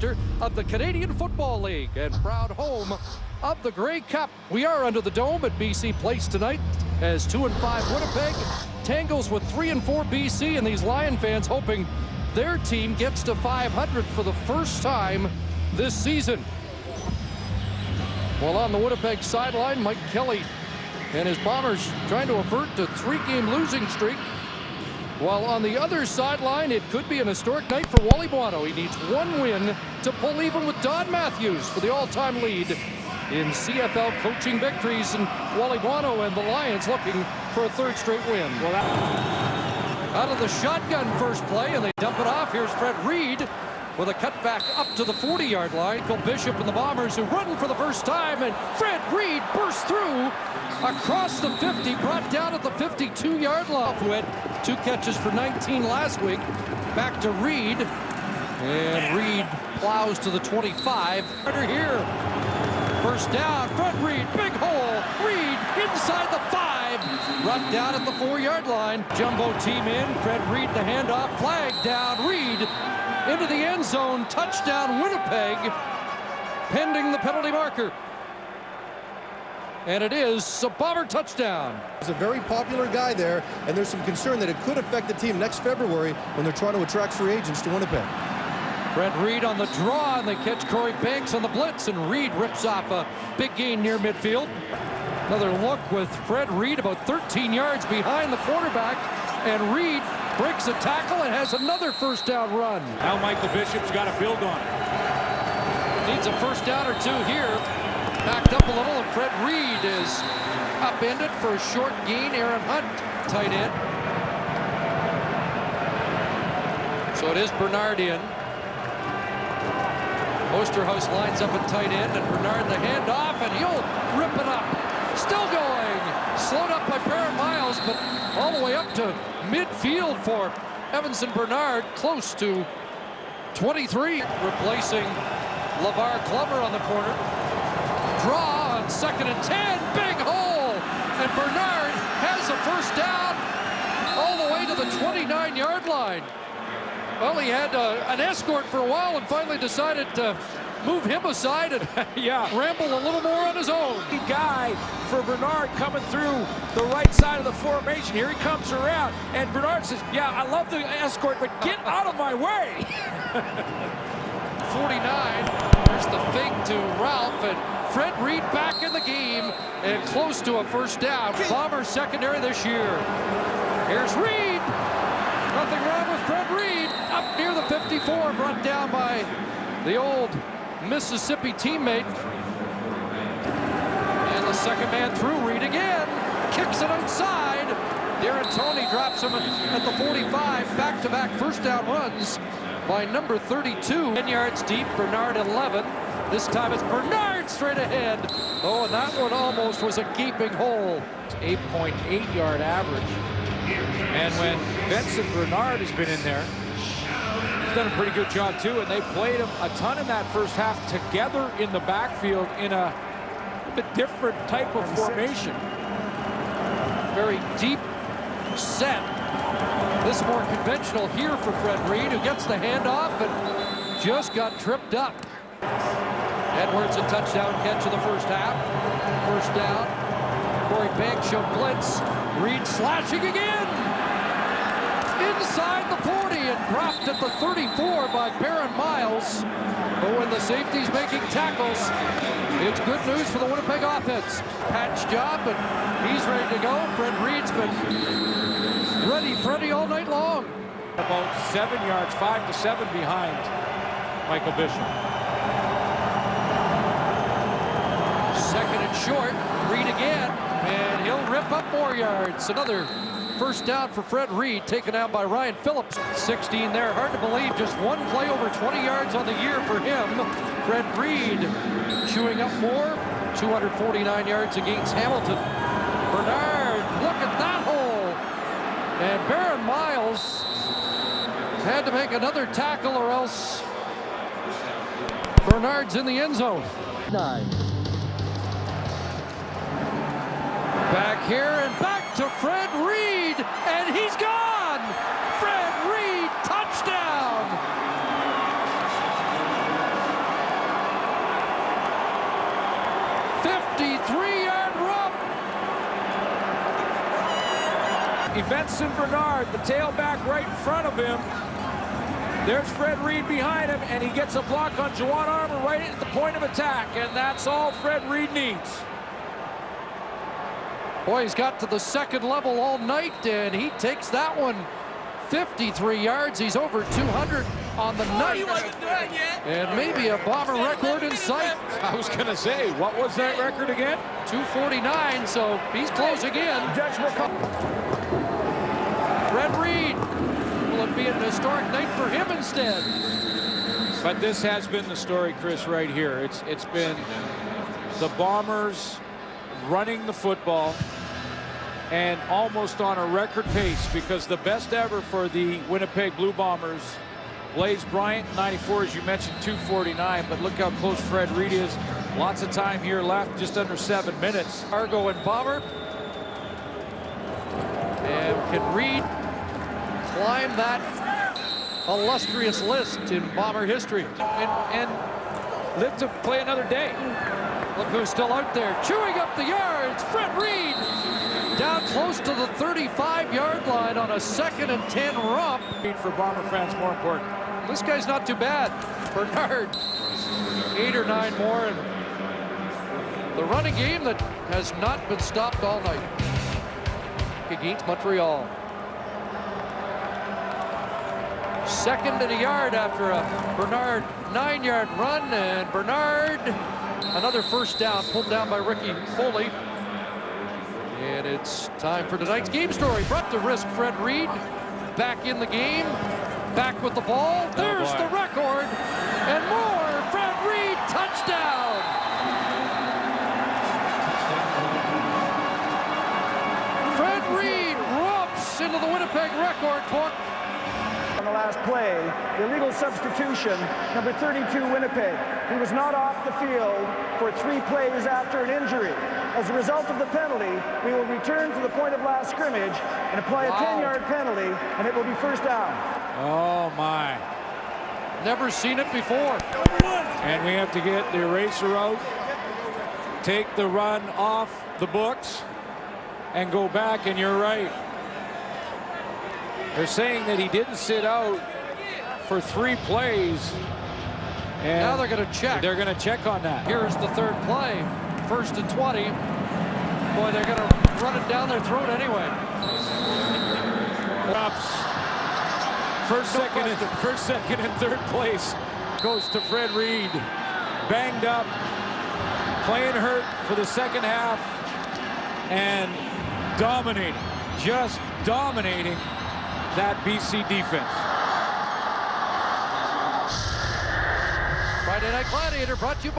of the Canadian Football League and proud home of the Grey Cup. We are under the dome at BC Place tonight as 2-5 Winnipeg tangles with 3-4 BC, and these Lion fans hoping their team gets to 500 for the first time this season. Well, on the Winnipeg sideline, Mike Kelly and his Bombers trying to avert a 3-game losing streak. While on the other sideline, it could be an historic night for Wally Buono. He needs one win to pull even with Don Matthews for the all-time lead in CFL coaching victories. And Wally Buono and the Lions looking for a third straight win. Well, out of the shotgun first play, and they dump it off. Here's Fred Reid with a cutback up to the 40-yard line. Phil Bishop and the Bombers who run for the first time, and Fred Reid bursts through across the 50, brought down at the 52-yard line. Who had 2 catches for 19 last week. Back to Reid, and Reid plows to the 25. Under here, first down. Fred Reid, big hole. Reid inside the 5, run down at the 4-yard line. Jumbo team in. Fred Reid the handoff, flag down. Reid into the end zone, touchdown Winnipeg, pending the penalty marker. And it is a Bomber touchdown. He's a very popular guy there, and there's some concern that it could affect the team next February when they're trying to attract free agents to Winnipeg. Fred Reid on the draw, and they catch Corey Banks on the blitz, and Reid rips off a big gain near midfield. Another look with Fred Reid about 13 yards behind the quarterback, and Reid breaks a tackle and has another first down run. Now Michael Bishop's got to build on it. Needs a first down or 2 here. Backed up a little, and Fred Reid is upended for a short gain. Aaron Hunt, tight end. So it is Bernard in. Osterhaus lines up at tight end, and Bernard the handoff, and he'll rip it up. Still going. Slowed up by Barrett Miles, but all the way up to midfield for Yvenson Bernard, close to 23. Replacing LeVar Glover on the corner. Draw on 2nd and 10, big hole, and Bernard has a first down all the way to the 29-yard line. Well, he had an escort for a while and finally decided to move him aside and ramble a little more on his own. Guy for Bernard coming through the right side of the formation. Here he comes around, and Bernard says, yeah, I love the escort, but get out of my way. 49, there's the fake to Ralph, and Fred Reid back in the game and close to a first down. Bombers secondary this year. Here's Reid. Nothing wrong with Fred Reid. Up near the 54, brought down by the old Mississippi teammate. And the second man through, Reid again. Kicks it outside. Darren Tony drops him at the 45. Back-to-back first down runs by number 32. 10 yards deep, Bernard 11. This time it's Bernard straight ahead. Oh, and that one almost was a gaping hole. 8.8-yard average. And when Yvenson Bernard has been in there, he's done a pretty good job too, and they played him a ton in that first half together in the backfield in a bit different type of formation. Very deep set. This more conventional here for Fred Reid, who gets the handoff and just got tripped up. Edwards a touchdown catch in the first half. First down. Corey Banks showed blitz. Reid slashing again. Inside the 40 and dropped at the 34 by Barron Miles. But when the safety's making tackles, it's good news for the Winnipeg offense. Patch job, but he's ready to go. Fred Reid's been ready, Freddie, all night long. About 7 yards, 5 to 7 behind Michael Bishop. Second and short, Reid again, and he'll rip up more yards. Another first down for Fred Reid, taken out by Ryan Phillips. 16 there, hard to believe, just one play over 20 yards on the year for him. Fred Reid chewing up more, 249 yards against Hamilton. Bernard, look at that hole. And Barron Miles had to make another tackle or else Bernard's in the end zone. 9. Back here and back to Fred Reid, and he's gone! Fred Reid, touchdown! 53-yard romp. Yvenson Bernard, the tailback right in front of him. There's Fred Reid behind him, and he gets a block on Juwan Armour right at the point of attack, and that's all Fred Reid needs. Boy, he's got to the second level all night, and he takes that one 53 yards. He's over 200 on the night. And maybe a Bomber record in sight. I was going to say, what was that record again? 249, so he's closing in. Fred Reid. Will it be an historic night for him instead? But this has been the story, Chris, right here. It's been the Bombers running the football and almost on a record pace, because the best ever for the Winnipeg Blue Bombers, Blaze Bryant, 94, as you mentioned, 249. But look how close Fred Reid is. Lots of time here left, just under 7 minutes. Argo and Bomber. And can Reid climb that illustrious list in Bomber history and live to play another day? Look who's still out there, chewing up the yards. Fred Reid down close to the 35-yard line on a 2nd and 10 romp. For Bomber fans, more important. This guy's not too bad. Bernard, 8 or 9 more, and the running game that has not been stopped all night against Montreal. 2nd and a yard after a Bernard 9-yard run, and Bernard, another first down, pulled down by Ricky Foley. And it's time for tonight's game story. Brought to risk Fred Reid back in the game, back with the ball. There's the record, and more. Fred Reid, touchdown. Fred Reid romps into the Winnipeg record book. On the last play, the illegal substitution, number 32, Winnipeg. He was not off the field for 3 plays after an injury. As a result of the penalty, we will return to the point of last scrimmage and apply a 10-yard penalty, and it will be first down. Oh, my. Never seen it before. And we have to get the eraser out, take the run off the books, and go back, and you're right. They're saying that he didn't sit out for 3 plays. And now they're going to check. They're going to check on that. Here's the 3rd play. 1st and 20. Boy, they're going to run it down their throat anyway. First, second, and 3rd place goes to Fred Reid. Banged up, playing hurt for the 2nd half, and dominating, just dominating that BC defense. Friday Night Gladiator brought to you by